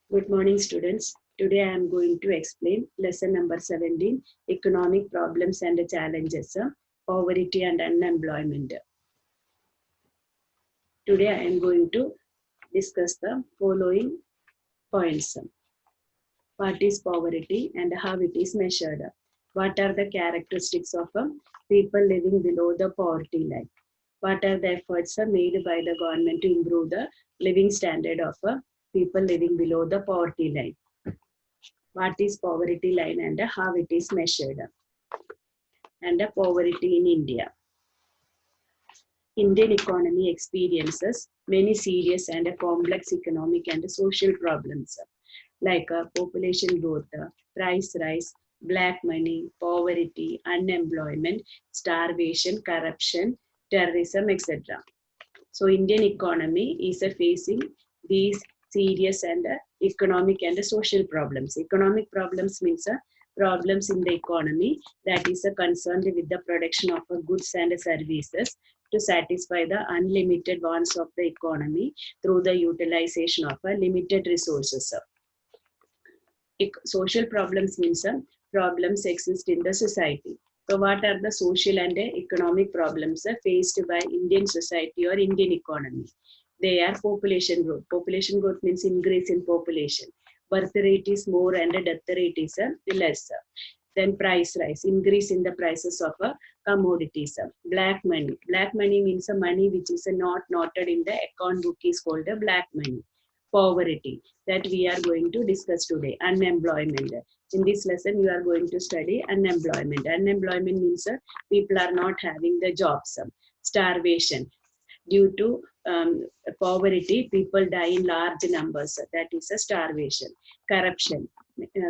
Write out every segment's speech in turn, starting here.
Good morning, students. Today I am going to explain lesson number 17, economic problems and challenges, poverty and unemployment. Today I am going to discuss the following points. What is poverty and how it is measured? What are the characteristics of people living below the poverty line? What are the efforts made by the government to improve the living standard of people living below the poverty line? What is poverty line and how it is measured, and poverty in India. Indian economy experiences many serious and complex economic and social problems like population growth, price rise, black money, poverty, unemployment, starvation, corruption, terrorism, etc. So Indian economy is facing these serious and economic and social problems. Economic problems means problems in the economy that is concerned with the production of goods and services to satisfy the unlimited wants of the economy through the utilization of limited resources. Social problems means problems exist in the society. So what are the social and economic problems faced by Indian society or Indian economy? They are population growth. Population growth means increase in population. Birth rate is more and death rate is less. Then price rise, increase in the prices of commodities. Black money. Black money means money which is not noted in the account book is called black money. Poverty that we are going to discuss today. Unemployment. In this lesson, you are going to study unemployment. Unemployment means people are not having the jobs. Starvation. Due to poverty, people die in large numbers. That is a starvation. Corruption.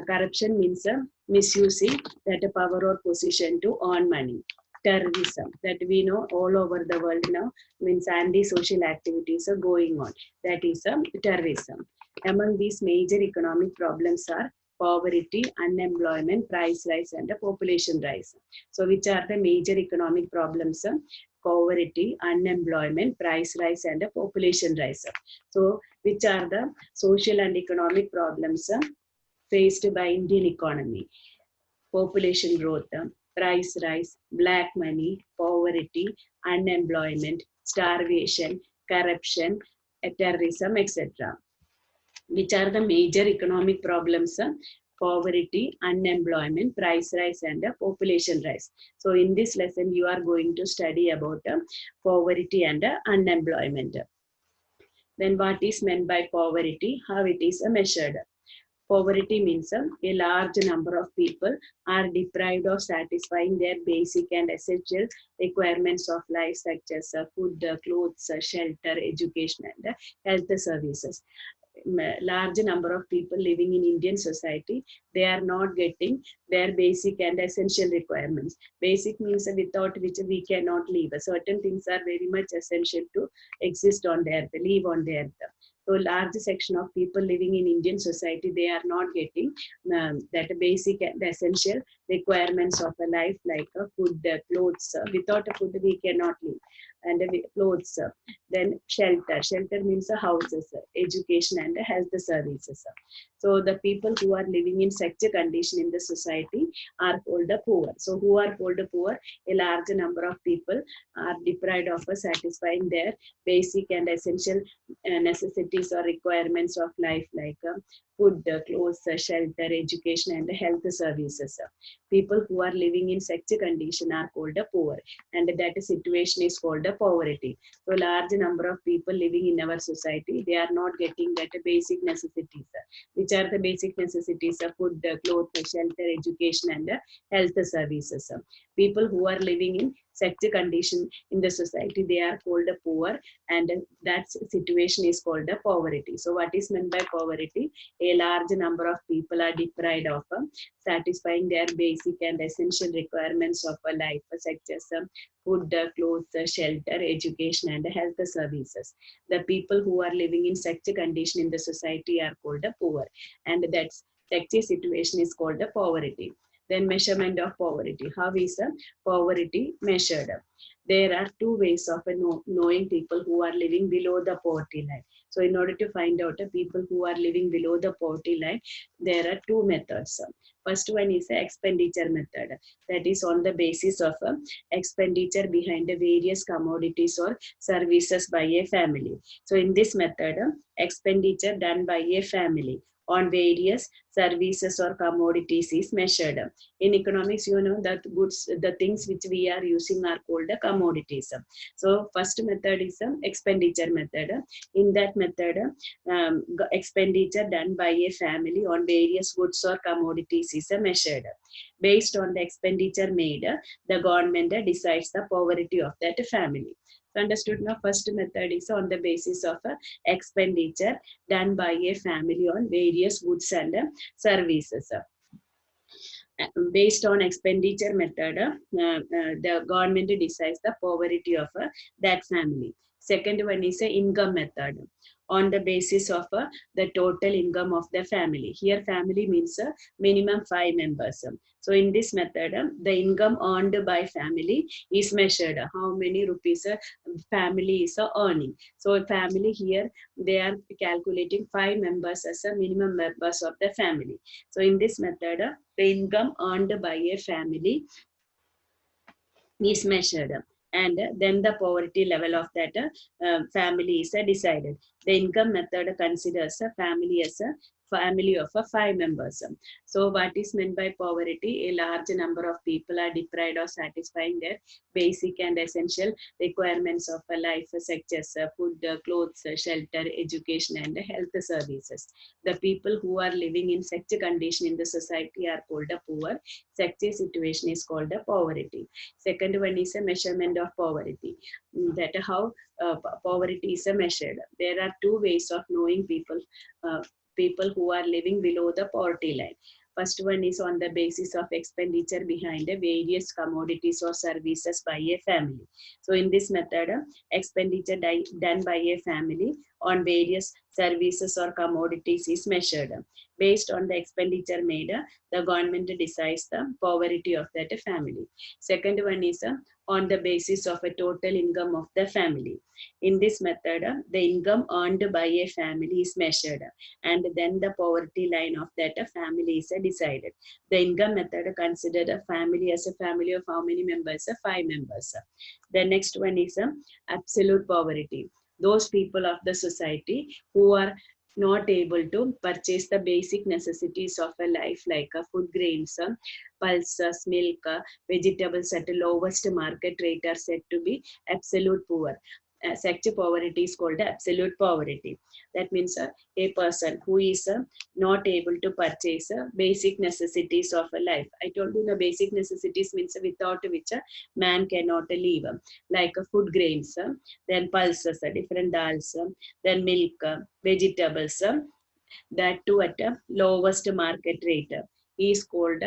Corruption means misusing that power or position to earn money. Terrorism, that we know all over the world now, means anti-social activities are going on. That is terrorism. Among these major economic problems are poverty, unemployment, price rise, and population rise. So, which are the major economic problems? Poverty, unemployment, price rise, and population rise. So, which are the social and economic problems faced by Indian economy? Population growth, price rise, black money, poverty, unemployment, starvation, corruption, terrorism, etc. Which are the major economic problems? Poverty, unemployment, price rise, and population rise. So in this lesson, you are going to study about poverty and unemployment. Then what is meant by poverty? How it is measured? Poverty means a large number of people are deprived of satisfying their basic and essential requirements of life, such as food, clothes, shelter, education, and health services. Large number of people living in Indian society, they are not getting their basic and essential requirements. Basic means without which we cannot live. Certain things are very much essential to exist on the earth, live on the earth. So large section of people living in Indian society, they are not getting that basic and essential requirements of a life like food, clothes. Without a food, we cannot live. And clothes. Then shelter. Shelter means houses, education, and health services. So the people who are living in such a condition in the society are called the poor. So who are called the poor? A large number of people are deprived of satisfying their basic and essential necessities or requirements of life like food, clothes, shelter, education, and health services. People who are living in such a condition are called poor, and that situation is called poverty. So large number of people living in our society, they are not getting that basic necessities. Which are the basic necessities of food, clothes, shelter, education, and health services. People who are living in such a condition in the society, they are called poor, and that situation is called poverty. So what is meant by poverty? A large number of people are deprived of satisfying their basic and essential requirements of a life, such as food, clothes, shelter, education, and health services. The people who are living in such a condition in the society are called poor, and that's such a situation is called poverty. Then measurement of poverty. How is poverty measured? There are two ways of knowing people who are living below the poverty line. So in order to find out people who are living below the poverty line, there are two methods. First one is a expenditure method, that is on the basis of expenditure behind the various commodities or services by a family. So in this method, expenditure done by a family on various services or commodities is measured. In economics, you know that goods, the things which we are using are called commodities. So first method is expenditure method. In that method, expenditure done by a family on various goods or commodities is measured. Based on the expenditure made, the government decides the poverty of that family. So understood now? First method is on the basis of expenditure done by a family on various goods and services. Based on expenditure method, the government decides the poverty of that family. Second one is a income method on the basis of the total income of the family. Here family means minimum 5 members. So in this method, the income earned by family is measured. How many rupees a family is earning. So family here, they are calculating 5 members as a minimum members of the family. So in this method, the income earned by a family is measured, and then the poverty level of that family is decided. The income method considers a family as a family of 5 members. So what is meant by poverty? A large number of people are deprived of satisfying their basic and essential requirements of a life, such as food, clothes, shelter, education, and health services. The people who are living in such a condition in the society are called poor. Such a situation is called poverty. Second one is a measurement of poverty. That how poverty is measured. There are two ways of knowing people who are living below the poverty line. First one is on the basis of expenditure behind various commodities or services by a family. So in this method, expenditure done by a family on various services or commodities is measured. Based on the expenditure made, the government decides the poverty of that family. Second one is on the basis of a total income of the family. In this method, the income earned by a family is measured, and then the poverty line of that family is decided. The income method considered a family as a family of how many members? 5 members. The next one is absolute poverty. Those people of the society who are not able to purchase the basic necessities of a life like food grains, pulses, milk, vegetables at the lowest market rate are said to be absolute poor. Such poverty is called absolute poverty. That means a person who is not able to purchase basic necessities of a life. I told you the basic necessities means without which a man cannot live, like food grains, then pulses, different dals, then milk, vegetables, that too at a lowest market rate is called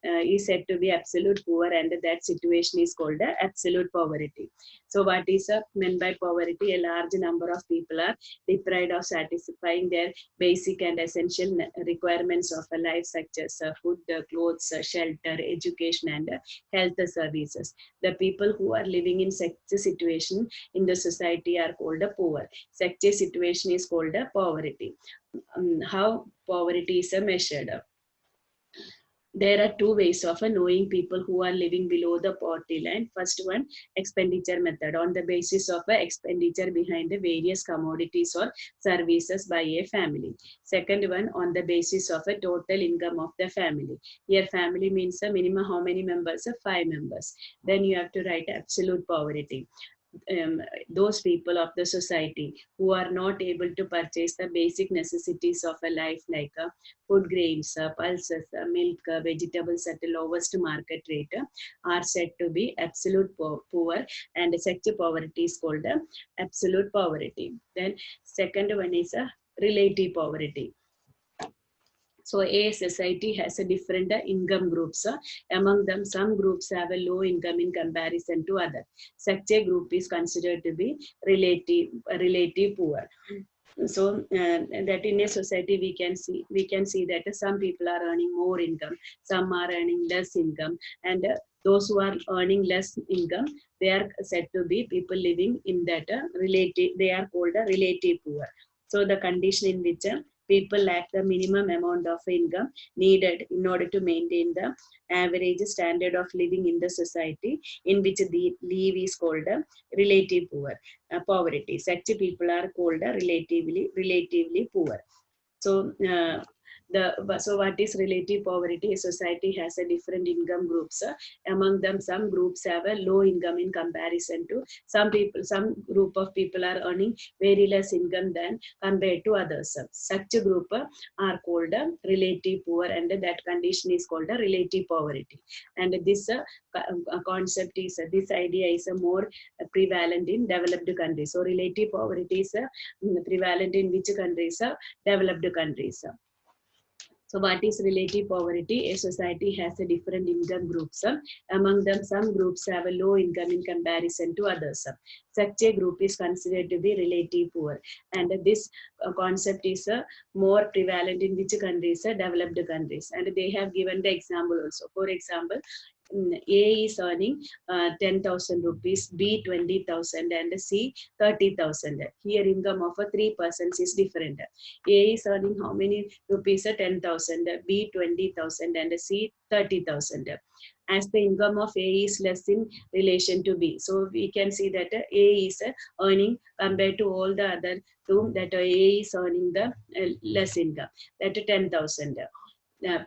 is said to be absolute poor, and that situation is called absolute poverty. So what is meant by poverty? A large number of people are deprived of satisfying their basic and essential requirements of a life, such as food, clothes, shelter, education, and health services. The people who are living in such a situation in the society are called poor. Such a situation is called poverty. How poverty is measured? There are two ways of knowing people who are living below the poverty line. First one, expenditure method, on the basis of expenditure behind the various commodities or services by a family. Second one, on the basis of a total income of the family. Here family means a minimum how many members? 5 members. Then you have to write absolute poverty. Those people of the society who are not able to purchase the basic necessities of a life like food grains, pulses, milk, vegetables at the lowest market rate are said to be absolute poor, and such poverty is called absolute poverty. Then second one is relative poverty. So a society has a different income groups. Among them, some groups have a low income in comparison to others. Such a group is considered to be relative poor. So that in a society we can see that some people are earning more income, some are earning less income, and those who are earning less income, they are said to be people living in that relative. They are called a relative poor. So the condition in which people lack the minimum amount of income needed in order to maintain the average standard of living in the society in which the live is called relative poverty. Such people are called relatively poor. So so what is relative poverty? Society has a different income groups. Among them, some groups have a low income in comparison to some people. Some group of people are earning very less income than compared to others. Such a group are called relative poor, and that condition is called relative poverty. And this concept is this idea is more prevalent in developed countries. So relative poverty is prevalent in which countries? Developed countries. So what is relative poverty? A society has a different income groups. Among them, some groups have a low income in comparison to others. Such a group is considered to be relative poor. And this concept is more prevalent in which countries? Developed countries. And they have given the example also. For example, A is earning 10,000 rupees, B 20,000, and C 30,000. Here income of three persons is different. A is earning how many rupees? 10,000, B 20,000, and C 30,000. As the income of A is less in relation to B, so we can see that A is earning compared to all the other two, that A is earning the less income, that 10,000.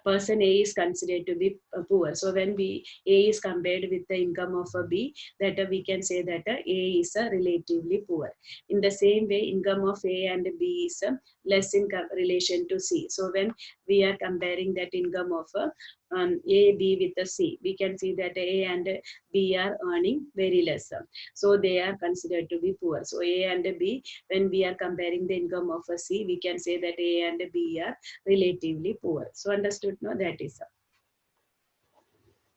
Person A is considered to be poor. So when A is compared with the income of a B, that we can say that A is relatively poor. In the same way, income of A and B is less in relation to C. So when we are comparing that income of A, B with the C, we can see that A and B are earning very less. So they are considered to be poor. So A and B, when we are comparing the income of a C, we can say that A and B are relatively poor. So understood? No, that is.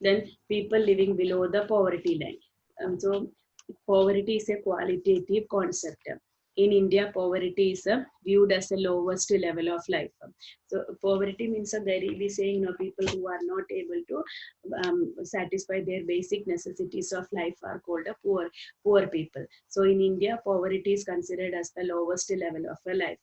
Then people living below the poverty line. So poverty is a qualitative concept. In India, poverty is viewed as the lowest level of life. So poverty means we saying people who are not able to satisfy their basic necessities of life are called a poor people. So in India, poverty is considered as the lowest level of a life.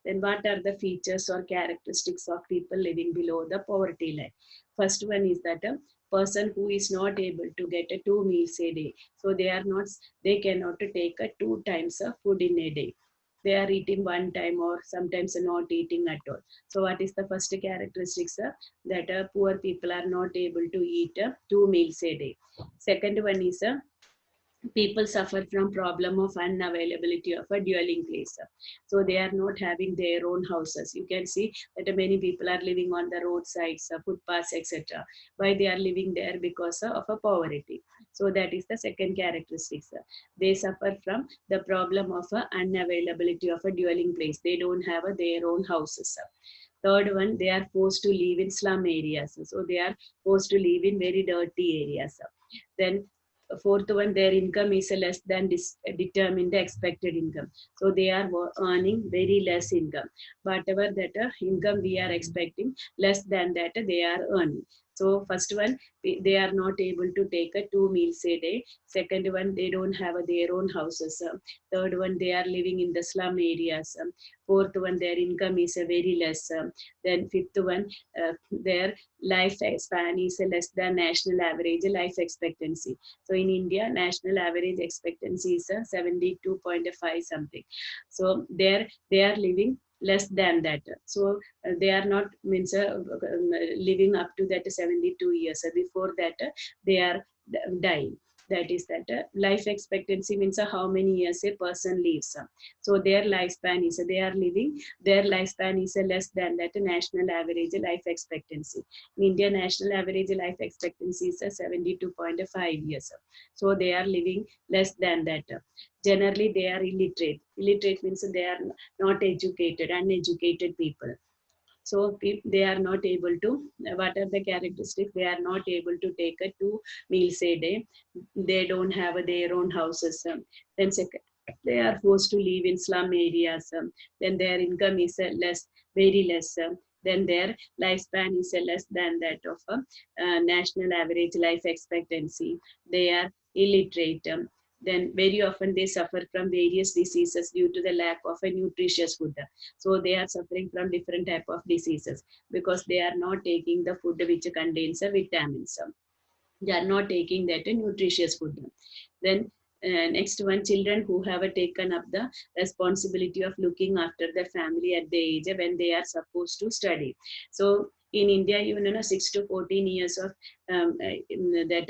Then what are the features or characteristics of people living below the poverty line? First one is that a person who is not able to get a 2 meals a day. So they cannot take a 2 times of food in a day. They are eating one time or sometimes not eating at all. So what is the first characteristics? That poor people are not able to eat 2 meals a day. Second one is people suffer from problem of unavailability of a dwelling place. So they are not having their own houses. You can see that many people are living on the roadsides, footpaths, etc. Why they are living there? Because of a poverty. So that is the second characteristics. They suffer from the problem of unavailability of a dwelling place. They don't have their own houses. Third one, they are forced to live in slum areas. So they are forced to live in very dirty areas. Then fourth one, their income is less than determined expected income. So they are earning very less income. Whatever that income we are expecting, less than that they are earning. So first one, they are not able to take a 2 meals a day. Second one, they don't have their own houses. Third one, they are living in the slum areas. Fourth one, their income is very less. Then fifth one, their life span is less than national average life expectancy. So in India, national average expectancy is 72.5 something. So they are living less than that. So they are not living up to that 72 years. Before that, they are dying. That is that life expectancy means how many years a person lives. So their lifespan is their lifespan is less than that national average life expectancy. In India, national average life expectancy is 72.5 years. So they are living less than that. Generally, they are illiterate. Illiterate means they are not educated, uneducated people. So they are not able to, what are the characteristics? They are not able to take a 2 meals a day. They don't have their own houses. Then second, they are forced to live in slum areas. Then their income is very less. Then their lifespan is less than that of a national average life expectancy. They are illiterate. Then very often they suffer from various diseases due to the lack of a nutritious food. So they are suffering from different type of diseases because they are not taking the food which contains vitamins. They are not taking that nutritious food. Then next one, children who have taken up the responsibility of looking after the family at the age when they are supposed to study. So in India, 6 to 14 years of that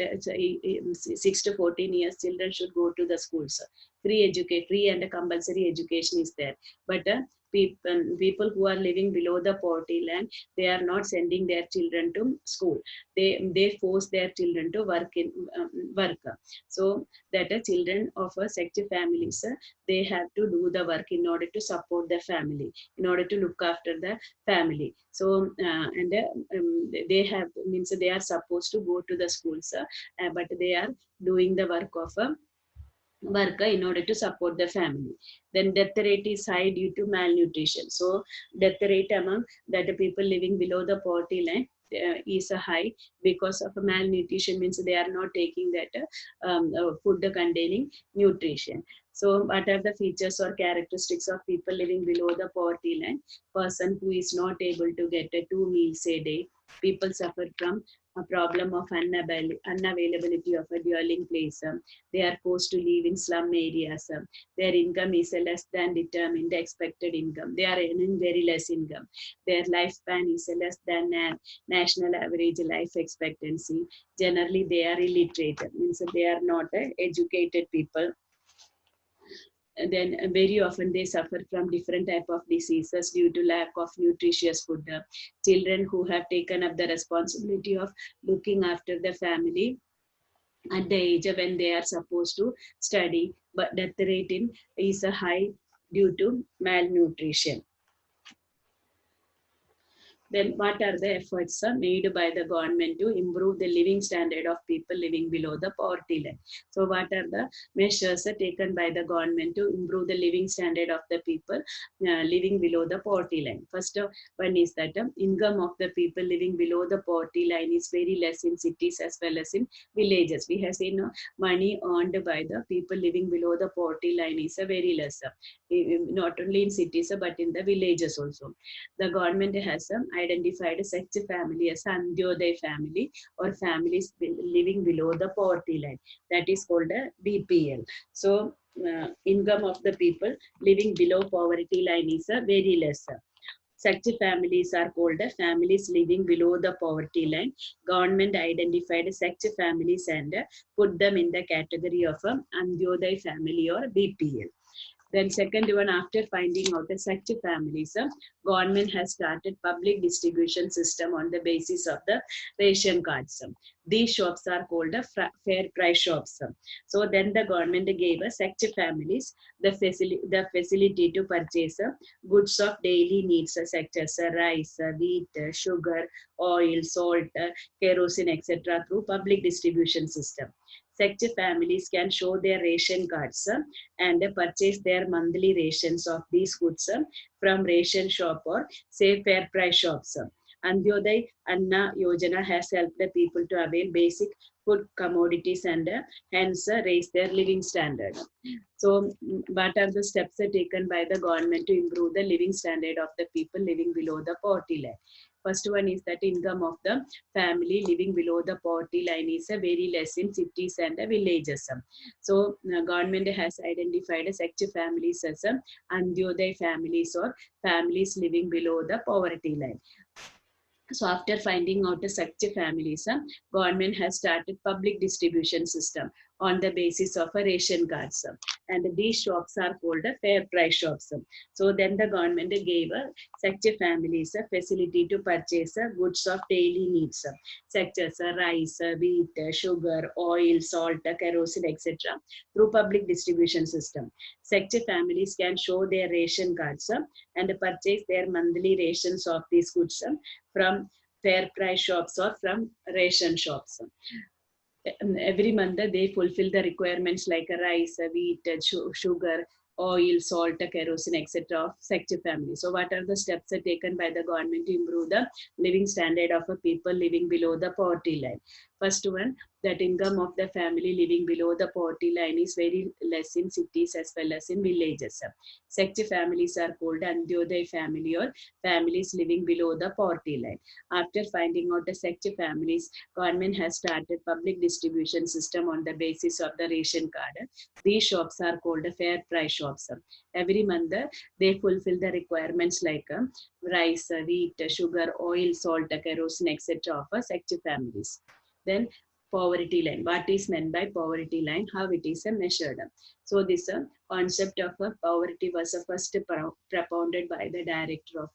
6 to 14 years, children should go to the schools. Free and compulsory education is there. But people who are living below the poverty line, they are not sending their children to school. They force their children to work. So that children of such families, they have to do the work in order to support the family, in order to look after the family. So and they have, means they are supposed to go to the schools, but they are doing the work of a worker in order to support the family. Then death rate is high due to malnutrition. So death rate among that the people living below the poverty line is a high because of malnutrition, means they are not taking that food containing nutrition. So what are the features or characteristics of people living below the poverty line? Person who is not able to get 2 meals a day. People suffer from a problem of unavailability of a dwelling place. They are forced to live in slum areas. Their income is less than determined expected income. They are earning very less income. Their lifespan is less than national average life expectancy. Generally, they are illiterate, means they are not educated people. And then very often they suffer from different type of diseases due to lack of nutritious food. Children who have taken up the responsibility of looking after the family at the age when they are supposed to study, but death rate is high due to malnutrition. Then what are the efforts made by the government to improve the living standard of people living below the poverty line? So what are the measures taken by the government to improve the living standard of the people living below the poverty line? First one is that income of the people living below the poverty line is very less in cities as well as in villages. We have seen money earned by the people living below the poverty line is very less, not only in cities but in the villages also. The government has identified such a family as Antyodaya family, or families living below the poverty line. That is called a BPL. So income of the people living below poverty line is very less. Such families are called families living below the poverty line. Government identified such families and put them in the category of Antyodaya family or BPL. Then second one, after finding out such families, government has started public distribution system on the basis of the ration cards. These shops are called fair price shops. So then the government gave such families the facility to purchase goods of daily needs such as rice, wheat, sugar, oil, salt, kerosene, etc. through public distribution system. Such families can show their ration cards and purchase their monthly rations of these goods from ration shop or say fair price shops. Antyodaya Anna Yojana has helped the people to avail basic food commodities and hence raise their living standard. So, what are the steps taken by the government to improve the living standard of the people living below the poverty line? First one is that income of the family living below the poverty line is very less in cities and villages. So, government has identified such families as Antyodaya families or families living below the poverty line. So after finding out such families, government has started public distribution system on the basis of a ration cards. And these shops are called fair price shops. So then the government gave such families a facility to purchase goods of daily needs, such as rice, wheat, sugar, oil, salt, kerosene, etc. through public distribution system. Such families can show their ration cards and purchase their monthly rations of these goods from fair price shops or from ration shops. Every month they fulfill the requirements like rice, wheat, sugar, oil, salt, kerosene, etc. of such a family. So what are the steps taken by the government to improve the living standard of people living below the poverty line? First one, that income of the family living below the poverty line is very less in cities as well as in villages. Such families are called Antyodaya family or families living below the poverty line. After finding out the such families, government has started public distribution system on the basis of the ration card. These shops are called fair price shops. Every month, they fulfill the requirements like rice, wheat, sugar, oil, salt, kerosene, etc. of such families. Then poverty line. What is meant by poverty line? How it is measured? So this concept of poverty was first propounded by the director of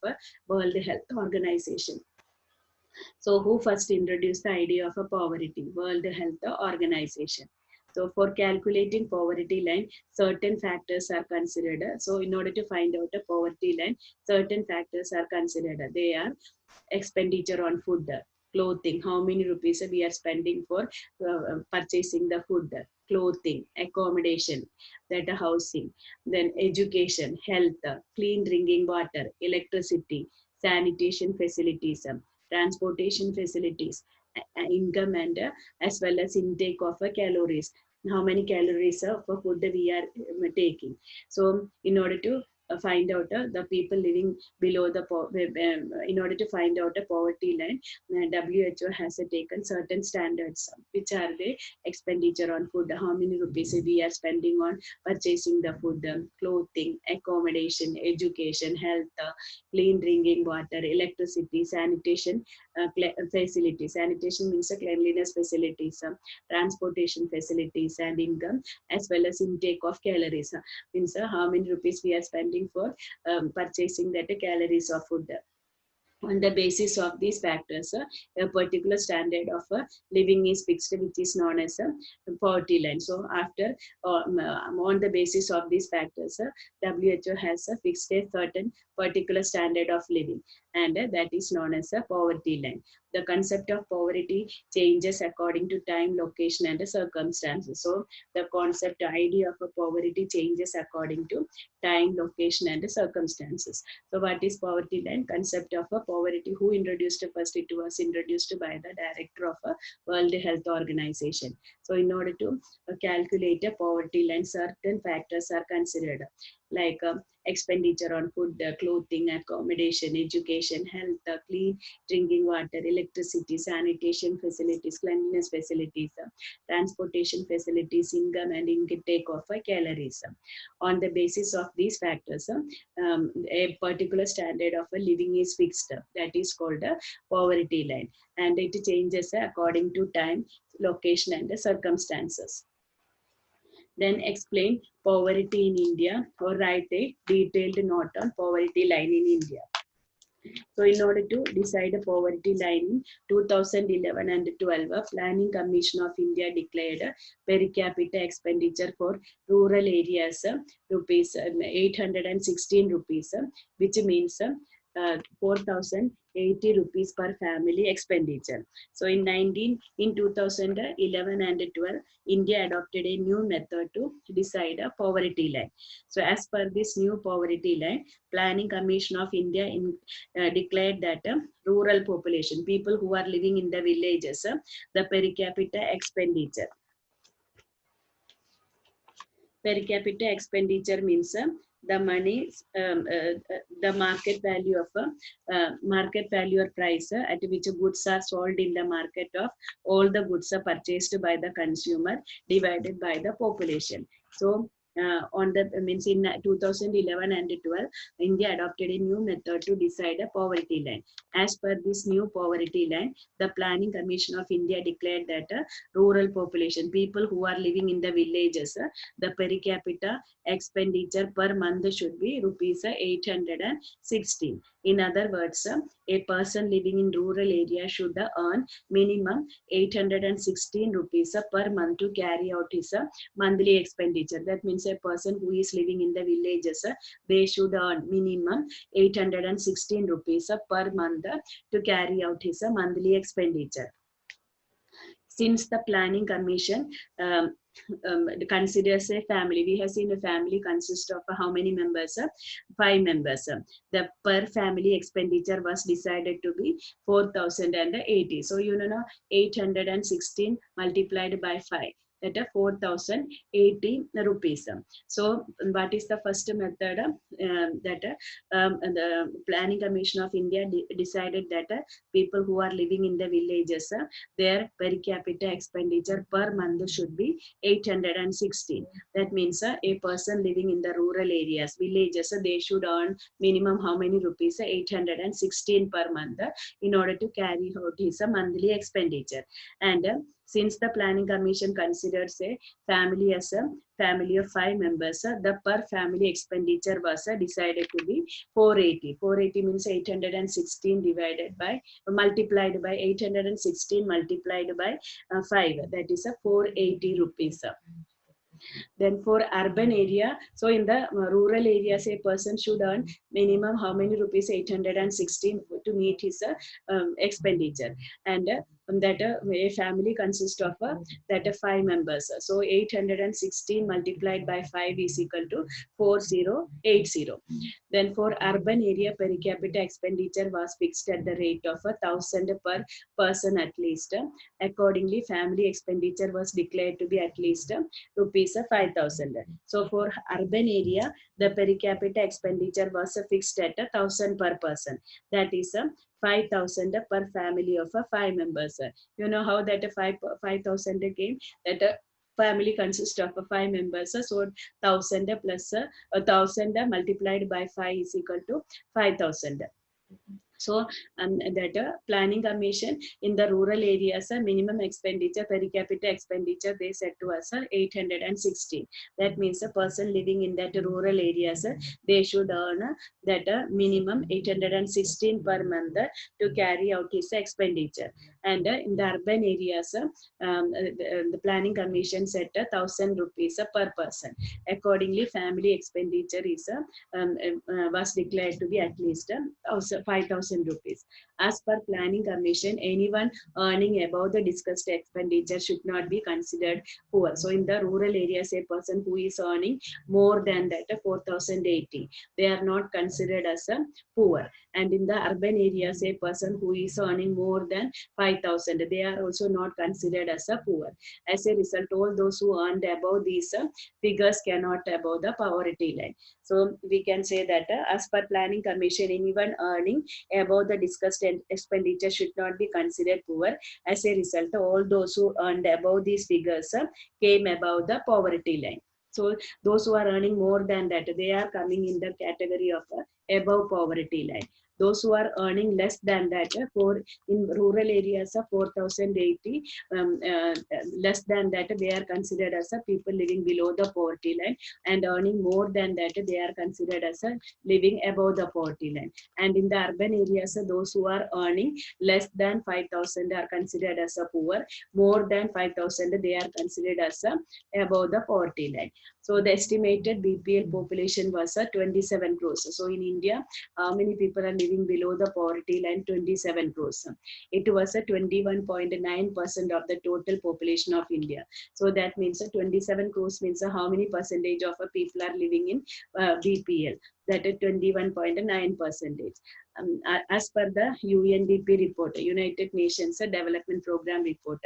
World Health Organization. So who first introduced the idea of a poverty? World Health Organization. So for calculating poverty line, certain factors are considered. So in order to find out a poverty line, certain factors are considered. They are expenditure on food, clothing, how many rupees we are spending for purchasing the food, clothing, accommodation, that housing, then education, health, clean drinking water, electricity, sanitation facilities, transportation facilities, income, and as well as intake of calories. How many calories of food we are taking. So in order to find out the people living below the in order to find out a poverty line, WHO has taken certain standards, which are the expenditure on food, how many rupees we are spending on purchasing the food, clothing, accommodation, education, health, clean drinking water, electricity, sanitation facilities. Sanitation means cleanliness facilities, transportation facilities, and income, as well as intake of calories. Means how many rupees we are spending for purchasing that calories of food. On the basis of these factors, a particular standard of living is fixed, which is known as a poverty line. So after, on the basis of these factors, WHO has fixed a certain particular standard of living, and that is known as a poverty line. The concept of poverty changes according to time, location, and circumstances. So the concept, idea of a poverty changes according to time, location, and circumstances. So what is poverty line? Concept of a poverty. Who introduced it first? It was introduced by the director of a World Health Organization. So in order to calculate a poverty line, certain factors are considered, like expenditure on food, clothing, accommodation, education, health, clean drinking water, electricity, sanitation facilities, cleanliness facilities, transportation facilities, income, and intake of calories. On the basis of these factors, a particular standard of a living is fixed. That is called a poverty line, and it changes according to time, location, and circumstances. Then explain poverty in India, or write a detailed note on poverty line in India. So in order to decide a poverty line in 2011 and 12, Planning Commission of India declared per capita expenditure for rural areas rupees 816 rupees, which means 4,080 rupees per family expenditure. So in 2011 and 12, India adopted a new method to decide a poverty line. So as per this new poverty line, Planning Commission of India declared that rural population, people who are living in the villages, the per capita expenditure. Per capita expenditure means the money, the market value of market value or price at which goods are sold in the market of all the goods are purchased by the consumer divided by the population. So on the means in 2011 and 12, India adopted a new method to decide a poverty line. As per this new poverty line, the Planning Commission of India declared that rural population, people who are living in the villages, the per capita expenditure per month should be rupees 816. In other words, a person living in rural area should earn minimum 816 rupees per month to carry out his monthly expenditure. That means a person who is living in the villages, they should earn minimum 816 rupees per month to carry out his monthly expenditure. Since the Planning Commission considers a family. We have seen a family consists of how many members? 5 members. The per family expenditure was decided to be 4080. So you know 816 multiplied by 5. That is 4080 rupees. So what is the first method? The Planning Commission of India decided that people who are living in the villages, their per capita expenditure per month should be 816. That means a person living in the rural areas, villages, they should earn minimum how many rupees? 816 per month in order to carry out his monthly expenditure. And since the Planning Commission considers a family as a family of 5 members, the per family expenditure was decided to be 480. 480 means 816 divided by, multiplied by 816 multiplied by 5. That is a 480 rupees. Then for urban area, so in the rural areas, a person should earn minimum how many rupees? 816 to meet his expenditure. And that a family consists of that 5 members. So 816 multiplied by 5 is equal to 4080. Then for urban area, per capita expenditure was fixed at the rate of 1000 per person at least. Accordingly, family expenditure was declared to be at least rupees 5000. So for urban area, the per capita expenditure was fixed at 1000 per person. That is 5000 per family of 5 members. You know how that 5000 came? That family consists of 5 members. So 1000 plus 1000 multiplied by 5 is equal to 5000. So that Planning Commission in the rural areas, minimum expenditure per capita expenditure they set to us 816. That means a person living in that rural areas, they should earn that minimum 816 per month to carry out his expenditure. And in the urban areas, the Planning Commission set 1000 rupees per person. Accordingly, family expenditure is was declared to be at least 5000 rupees. As per Planning Commission, anyone earning above the discussed expenditure should not be considered poor. So in the rural areas, a person who is earning more than that 4080, they are not considered as a poor. And in the urban areas, a person who is earning more than 5000, they are also not considered as a poor. As a result, all those who earned above these figures cannot above the poverty line. So we can say that as per Planning Commission, anyone earning above the discussed expenditure should not be considered poor. As a result, all those who earned above these figures came above the poverty line. So those who are earning more than that, they are coming in the category of above poverty line. Those who are earning less than that, for in rural areas of 4080, less than that, they are considered as people living below the poverty line, and earning more than that, they are considered as living above the poverty line. And in the urban areas, those who are earning less than 5000 are considered as a poor. More than 5000, they are considered as above the poverty line. So the estimated BPL population was 27 crores. So in India, how many people are living below the poverty line? 27 crores. It was 21.9% of the total population of India. So that means 27 crores means how many percentage of people are living in BPL? That is 21.9%. As per the UNDP report, United Nations Development Program report,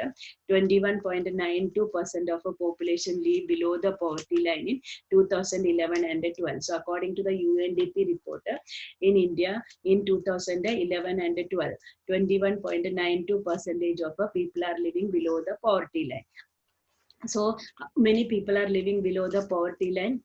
21.92% of a population live below the poverty line in 2011 and 12. So according to the UNDP report, in India in 2011 and 12, 21.92% of people are living below the poverty line. So many people are living below the poverty line?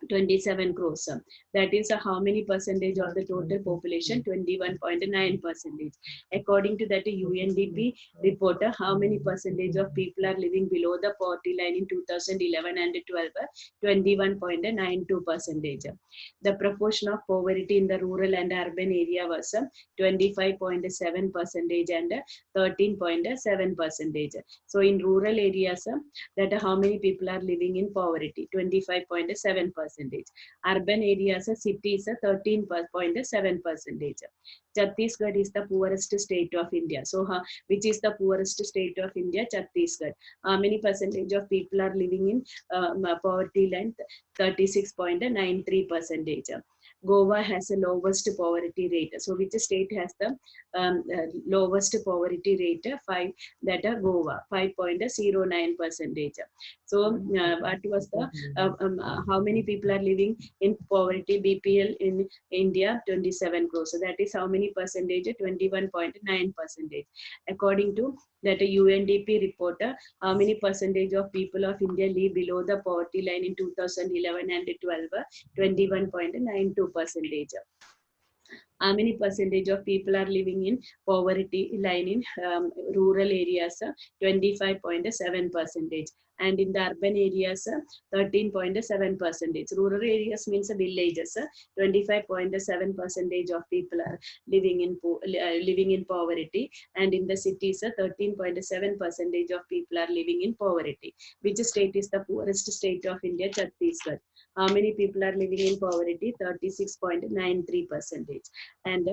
27 crores. That is how many percentage of the total population? 21.9%. According to that UNDP report, how many percentage of people are living below the poverty line in 2011 and 12? 21.92%. The proportion of poverty in the rural and urban area was 25.7% and 13.7%. So in rural areas, that how many people are living in poverty? 25.7%. percentage. Urban areas, cities, 13.7 percentage. Chhattisgarh is the poorest state of India. So, which is the poorest state of India? Chhattisgarh. How many percentage of people are living in poverty line? 36.93 percentage. Goa has the lowest poverty rate. So, which state has the lowest poverty rate? Goa, 5.09 percentage. So, what was the how many people are living in poverty BPL in India? 27 crores. So that is how many percentage? 21.9 percentage. According to that UNDP report, how many percentage of people of India live below the poverty line in 2011 and 12? 21.92 percentage. How many percentage of people are living in poverty line in rural areas? 25.7 percentage. And in the urban areas, 13.7 percentage. Rural areas means villages. 25.7 percentage of people are living in poverty, and in the cities, 13.7 percentage of people are living in poverty. Which state is the poorest state of India? Chhattisgarh. How many people are living in poverty? 36.93 percentage. And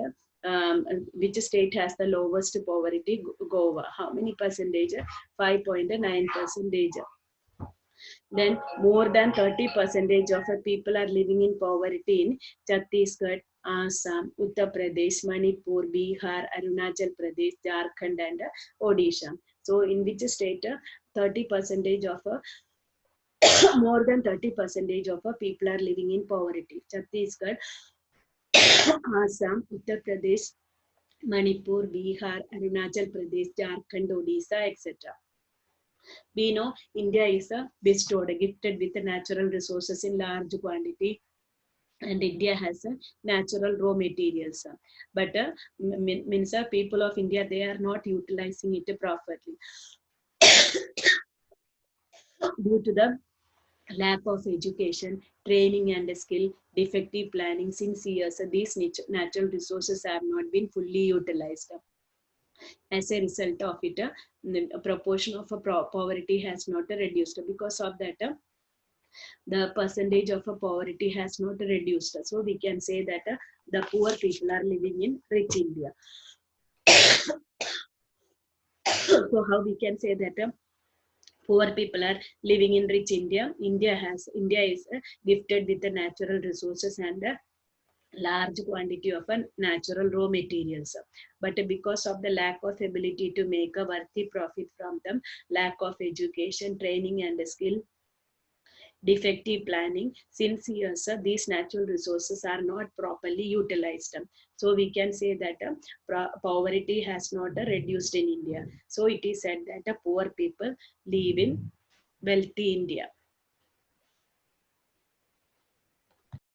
which state has the lowest poverty? Goa. How many percentage? 5.9 percentage. Then more than 30 percentage of people are living in poverty in Chhattisgarh, Assam, Uttar Pradesh, Manipur, Bihar, Arunachal Pradesh, Jharkhand, and Odisha. So in which state 30 percentage of more than 30 percentage of people are living in poverty? Chhattisgarh, Assam, Uttar Pradesh, Manipur, Bihar, Arunachal Pradesh, Jharkhand, Odisha, etc. We know India is bestowed, gifted with natural resources in large quantity, and India has natural raw materials. But means people of India, they are not utilizing it properly due to the lack of education, training, and skill, defective planning. Since years, these natural resources have not been fully utilized. As a result of it, the proportion of poverty has not reduced. Because of that, the percentage of poverty has not reduced. So we can say that the poor people are living in rich India. So how we can say that poor people are living in rich India? India is gifted with the natural resources and large quantity of natural raw materials, but because of the lack of ability to make a worthy profit from them, lack of education, training, and skill, defective planning, since years these natural resources are not properly utilized. So we can say that poverty has not reduced in India. So it is said that poor people live in wealthy India.